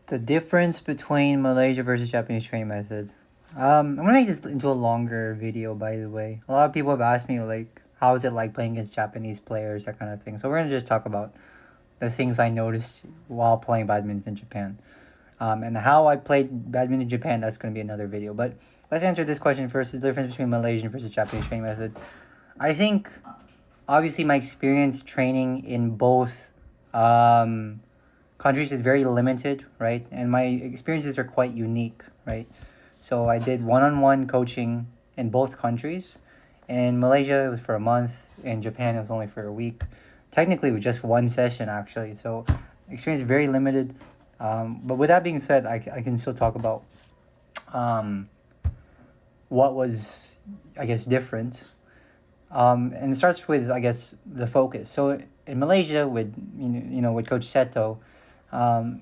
The difference between Malaysia versus Japanese training method. I'm gonna make this into a longer video, by the way. A lot of people have asked me, like, how is it like playing against Japanese players, that kind of thing. So we're gonna just talk about the things I noticed while playing badminton in Japan. And how I played badminton in Japan, that's gonna be another video. But let's answer this question first, the difference between Malaysian versus Japanese training method. I think, obviously, my experience training in both um, countries is very limited, right? And my experiences are quite unique, right? So I did one-on-one coaching in both countries. In Malaysia, it was for a month. In Japan, it was only for a week. Technically, it was just one session, actually. So experience is very limited. But with that being said, I can still talk about um, what was, I guess, different. And it starts with, I guess, the focus. So in Malaysia, with with Coach Seto, um,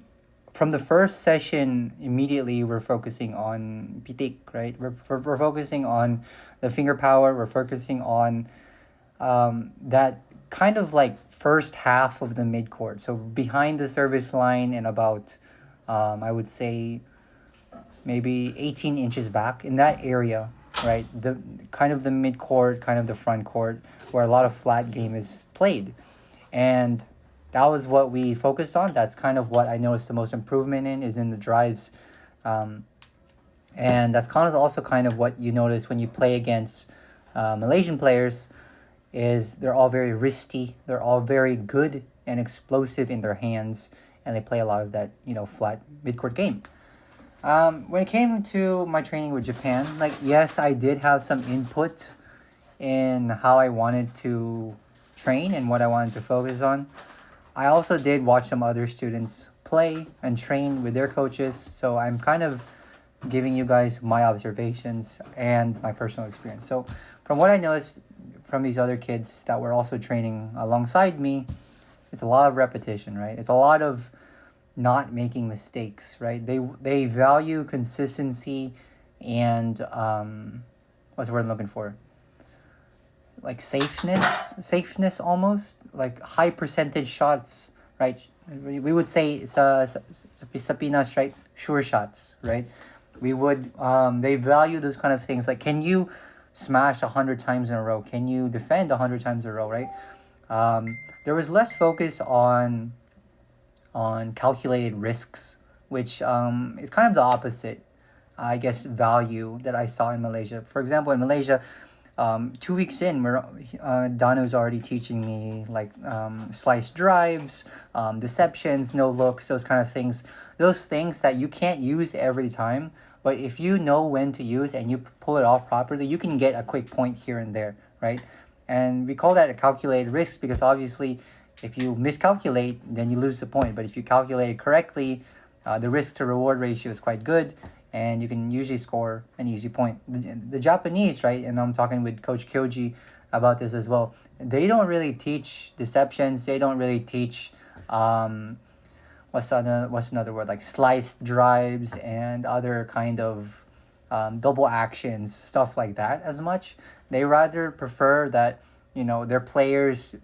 from the first session, immediately we're focusing on pitik, right? We're focusing on the finger power. We're focusing on that kind of like first half of the mid court. So behind the service line and about, I would say, maybe 18 inches back in that area, right? The kind of the mid court, kind of the front court, where a lot of flat game is played. And that was what we focused on. That's kind of what I noticed the most improvement in is in the drives. Um, and that's kind of also kind of what you notice when you play against Malaysian players is they're all very wristy. They're all very good and explosive in their hands, and they play a lot of that flat mid court game. When it came to my training with Japan, like yes, I did have some input in how I wanted to train and what I wanted to focus on. I also did watch some other students play and train with their coaches, so I'm kind of giving you guys my observations and my personal experience. So, from what I noticed from these other kids that were also training alongside me, it's a lot of repetition, right? It's a lot of not making mistakes, right? They value consistency and what's the word I'm looking for? Like safeness almost, like high percentage shots, right? We would say sa Pinas, right? Sure shots, right? We would they value those kind of things. Like, can you smash 100 times in a row? Can you defend 100 times in a row, right? There was less focus on calculated risks, which is kind of the opposite, I guess, value that I saw in Malaysia. For example, in Malaysia, 2 weeks in, Danu's already teaching me like slice drives, deceptions, no looks, those kind of things. Those things that you can't use every time, but if you know when to use and you pull it off properly, you can get a quick point here and there, right? And we call that a calculated risk because obviously, if you miscalculate, then you lose the point. But if you calculate it correctly, the risk to reward ratio is quite good, and you can usually score an easy point. The Japanese, right, and I'm talking with Coach Kyoji about this as well, they don't really teach deceptions. They don't really teach, what's another word, like sliced drives and other kind of double actions, stuff like that as much. They rather prefer that, their players,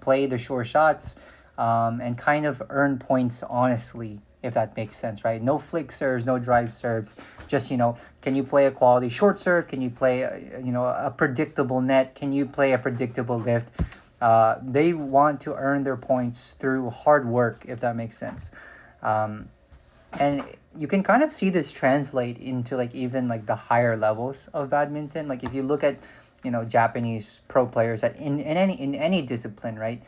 play the sure shots and kind of earn points honestly, if that makes sense, right? No flick serves, no drive serves. Just, can you play a quality short serve? Can you play, a predictable net? Can you play a predictable lift? They want to earn their points through hard work, if that makes sense. And you can kind of see this translate into like even like the higher levels of badminton. Like if you look at, Japanese pro players that in any discipline, right?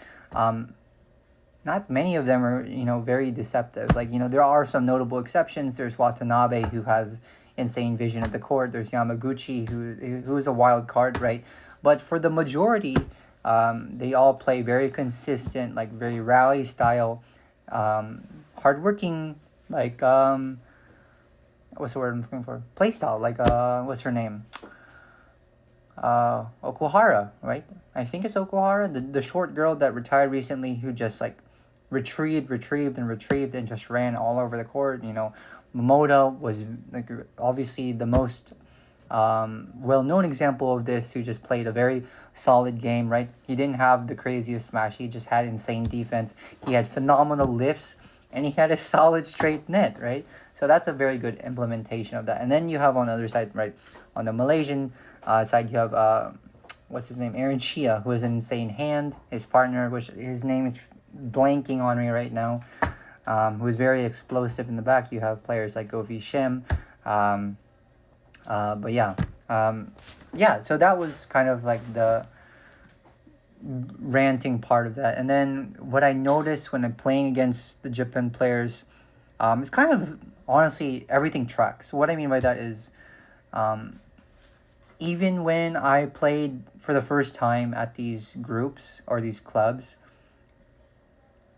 Not many of them are very deceptive. Like there are some notable exceptions. There's Watanabe, who has insane vision of the court. There's Yamaguchi, who is a wild card, right? But for the majority, they all play very consistent, like very rally style, hardworking, like what's the word I'm looking for? Play style, like what's her name? Okuhara, right? I think it's Okuhara, the short girl that retired recently, who just like retrieved, and just ran all over the court. Momoda was like obviously the most well-known example of this, who just played a very solid game, right? He didn't have the craziest smash. He just had insane defense. He had phenomenal lifts and he had a solid straight net, right? So that's a very good implementation of that. And then you have on the other side, right, on the Malaysian side, you have what's his name, Aaron Chia, who has an insane hand. His partner, which his name is blanking on me right now, who is very explosive in the back. You have players like Govi Shem, but yeah, yeah. So that was kind of like the ranting part of that. And then what I noticed when I'm playing against the Japan players, it's kind of honestly everything tracks. So what I mean by that is, um, even when I played for the first time at these groups or these clubs,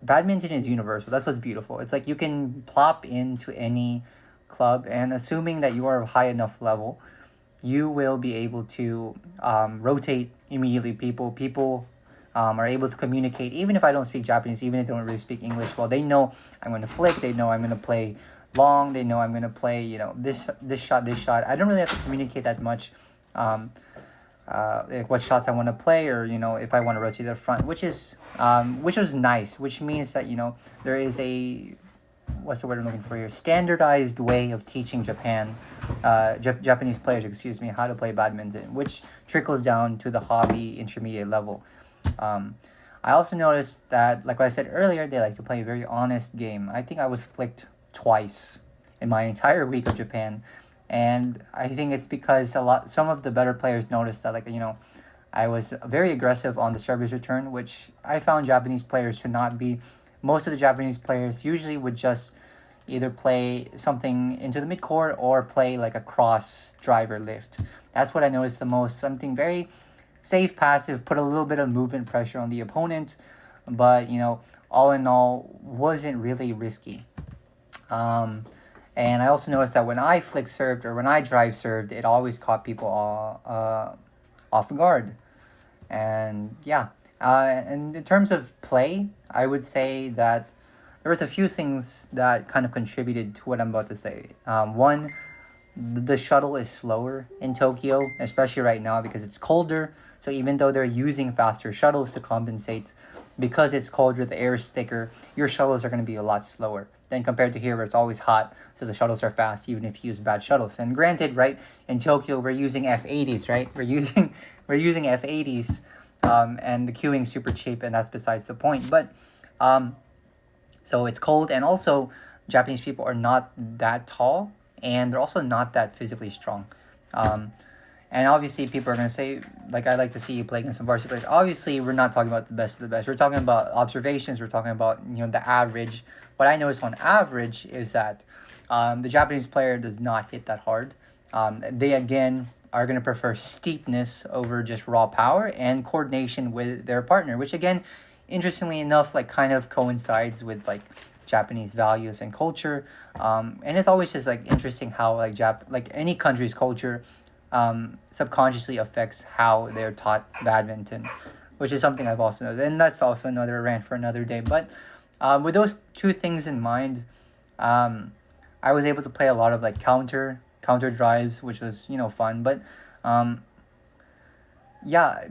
badminton is universal. That's what's beautiful. It's like you can plop into any club, and assuming that you are of high enough level, you will be able to rotate immediately. People are able to communicate. Even if I don't speak Japanese, even if I don't really speak English, well, they know I'm going to flick. They know I'm going to play long. They know I'm going to play, this shot, this shot. I don't really have to communicate that much. Um, like what shots I want to play, or if I want to rotate to the front, which was nice, which means that there is a, what's the word I'm looking for here, standardized way of teaching Japanese players, excuse me, how to play badminton, which trickles down to the hobby intermediate level. I also noticed that, like what I said earlier, they like to play a very honest game. I think I was flicked twice in my entire week of Japan, and I think it's because some of the better players noticed that, I was very aggressive on the service return, which I found Japanese players to not be. Most of the Japanese players usually would just either play something into the midcourt or play like a cross driver lift. That's what I noticed the most. Something very safe, passive, put a little bit of movement pressure on the opponent, but all in all, wasn't really risky. Um, and I also noticed that when I flick served or when I drive served, it always caught people off guard. And yeah, and in terms of play, I would say that there was a few things that kind of contributed to what I'm about to say. One, the shuttle is slower in Tokyo, especially right now because it's colder. So even though they're using faster shuttles to compensate, because it's colder, the air is thicker, your shuttles are going to be a lot slower than compared to here where it's always hot. So the shuttles are fast even if you use bad shuttles. And granted, right, in Tokyo we're using F80s, right? We're using F80s, and the queuing super cheap, and that's besides the point. But so it's cold, and also Japanese people are not that tall, and they're also not that physically strong. Um, and obviously, people are going to say, like, I like to see you play against some varsity players. Obviously, we're not talking about the best of the best. We're talking about observations. We're talking about, the average. What I noticed on average is that the Japanese player does not hit that hard. They, again, are going to prefer steepness over just raw power and coordination with their partner, which, again, interestingly enough, like, kind of coincides with, like, Japanese values and culture. And it's always just, like, interesting how, like any country's culture subconsciously affects how they're taught badminton, which is something I've also noticed. And that's also another rant for another day. But with those two things in mind, I was able to play a lot of like counter drives, which was fun. But yeah,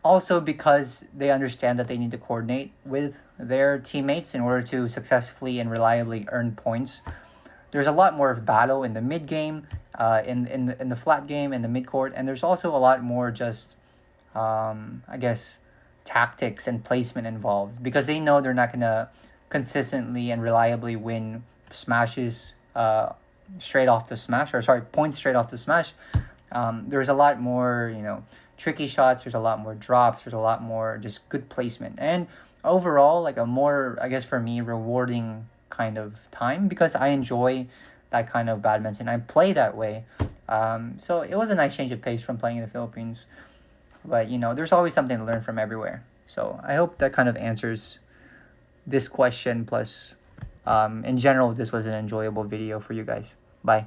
also because they understand that they need to coordinate with their teammates in order to successfully and reliably earn points. There's a lot more of battle in the mid game, in the flat game, in the mid court, and there's also a lot more just, I guess, tactics and placement involved because they know they're not gonna consistently and reliably win smashes straight off the smash, or sorry, points straight off the smash. There's a lot more, tricky shots. There's a lot more drops. There's a lot more just good placement, and overall, like a more, I guess for me, rewarding kind of time because I enjoy that kind of badminton. I play that way. So it was a nice change of pace from playing in the Philippines. But, there's always something to learn from everywhere. So I hope that kind of answers this question. Plus, in general, this was an enjoyable video for you guys. Bye.